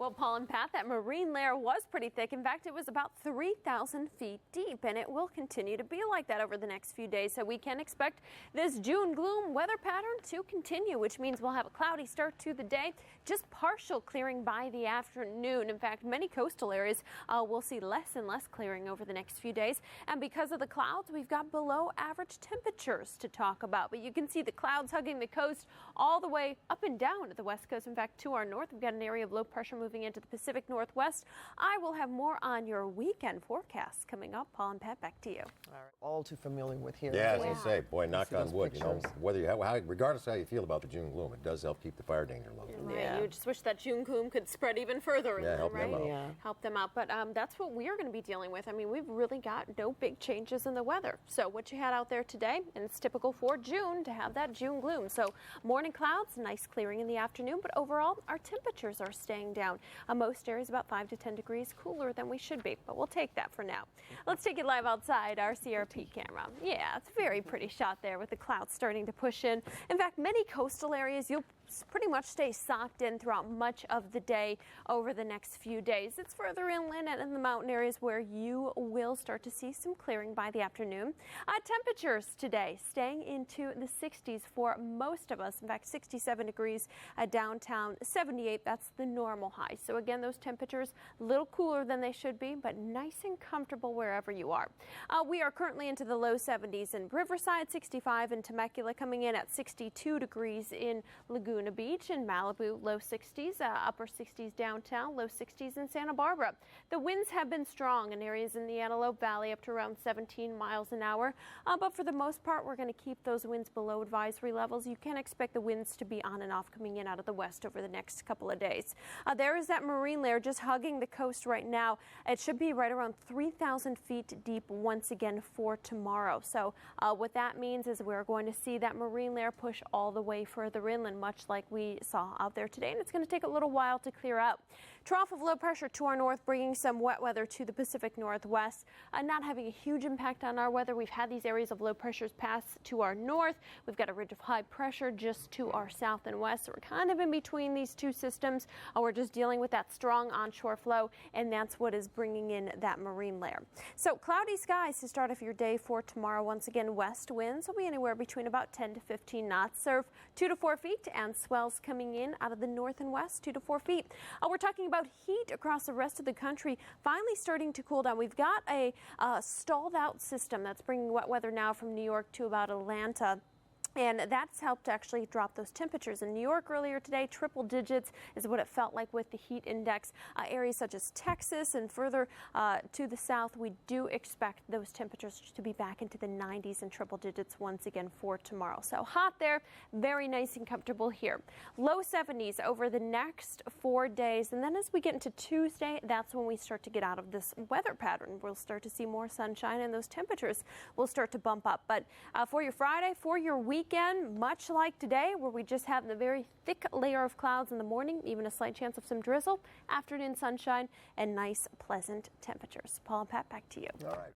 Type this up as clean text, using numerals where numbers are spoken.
Well, Paul and Pat, that marine layer was pretty thick. In fact, it was about 3,000 feet deep, and it will continue to be like that over the next few days. So we can expect this June gloom weather pattern to continue, which means we'll have a cloudy start to the day, just partial clearing by the afternoon. In fact, many coastal areas will see less and less clearing over the next few days. And because of the clouds, we've got below average temperatures to talk about. But you can see the clouds hugging the coast all the way up and down to the west coast. In fact, to our north, we've got an area of low pressure moving into the Pacific Northwest. I will have more on your weekend forecast coming up. Paul and Pat, back to you. All too familiar with here. Yeah, as I say, boy, knock on wood. You know, whether regardless of how you feel about the June gloom, it does help keep the fire danger low. Yeah. You just wish that June gloom could spread even further. Yeah, help right? them out. Yeah. Help them out. But that's what we are going to be dealing with. I mean, we've really got no big changes in the weather. So what you had out there today, and it's typical for June to have that June gloom. So morning clouds, nice clearing in the afternoon, but overall our temperatures are staying down. Most areas about 5 to 10 degrees cooler than we should be, but we'll take that for now. Let's take it live outside our CRP camera. Yeah, it's a very pretty shot there with the clouds starting to push in. In fact, many coastal areas, you'll pretty much stay socked in throughout much of the day over the next few days. It's further inland and in the mountain areas where you will start to see some clearing by the afternoon. Temperatures today staying into the 60s for most of us. In fact, 67 degrees downtown, 78, that's the normal high. So again, those temperatures a little cooler than they should be, but nice and comfortable wherever you are. We are currently into the low 70s in Riverside, 65 in Temecula, coming in at 62 degrees in Laguna Beach. In Malibu, low 60s, upper 60s downtown, low 60s in Santa Barbara. The winds have been strong in areas in the Antelope Valley up to around 17 miles an hour, but for the most part, we're going to keep those winds below advisory levels. You can expect the winds to be on and off coming in out of the west over the next couple of days. There is that marine layer just hugging the coast right now. It should be right around 3,000 feet deep once again for tomorrow. So what that means is we're going to see that marine layer push all the way further inland, much like we saw out there today, and it's going to take a little while to clear out. Trough of low pressure to our north, bringing some wet weather to the Pacific Northwest, not having a huge impact on our weather. We've had these areas of low pressures pass to our north. We've got a ridge of high pressure just to our south and west. So we're kind of in between these two systems. We're just dealing with that strong onshore flow, and that's what is bringing in that marine layer. So cloudy skies to start off your day for tomorrow. Once again, west winds will be anywhere between about 10 to 15 knots, serve 2 to 4 feet, and swells coming in out of the north and west 2 to 4 feet. We're talking about heat across the rest of the country finally starting to cool down. We've got a stalled out system that's bringing wet weather now from New York to about Atlanta. And that's helped to actually drop those temperatures. In New York earlier today, triple digits is what it felt like with the heat index. Areas such as Texas and further to the south, we do expect those temperatures to be back into the 90s and triple digits once again for tomorrow. So hot there, very nice and comfortable here. Low 70s over the next 4 days. And then as we get into Tuesday, that's when we start to get out of this weather pattern. We'll start to see more sunshine and those temperatures will start to bump up. But for your Friday, for your weekend, much like today, where we just have the very thick layer of clouds in the morning, even a slight chance of some drizzle, afternoon sunshine, and nice, pleasant temperatures. Paul and Pat, back to you. All right.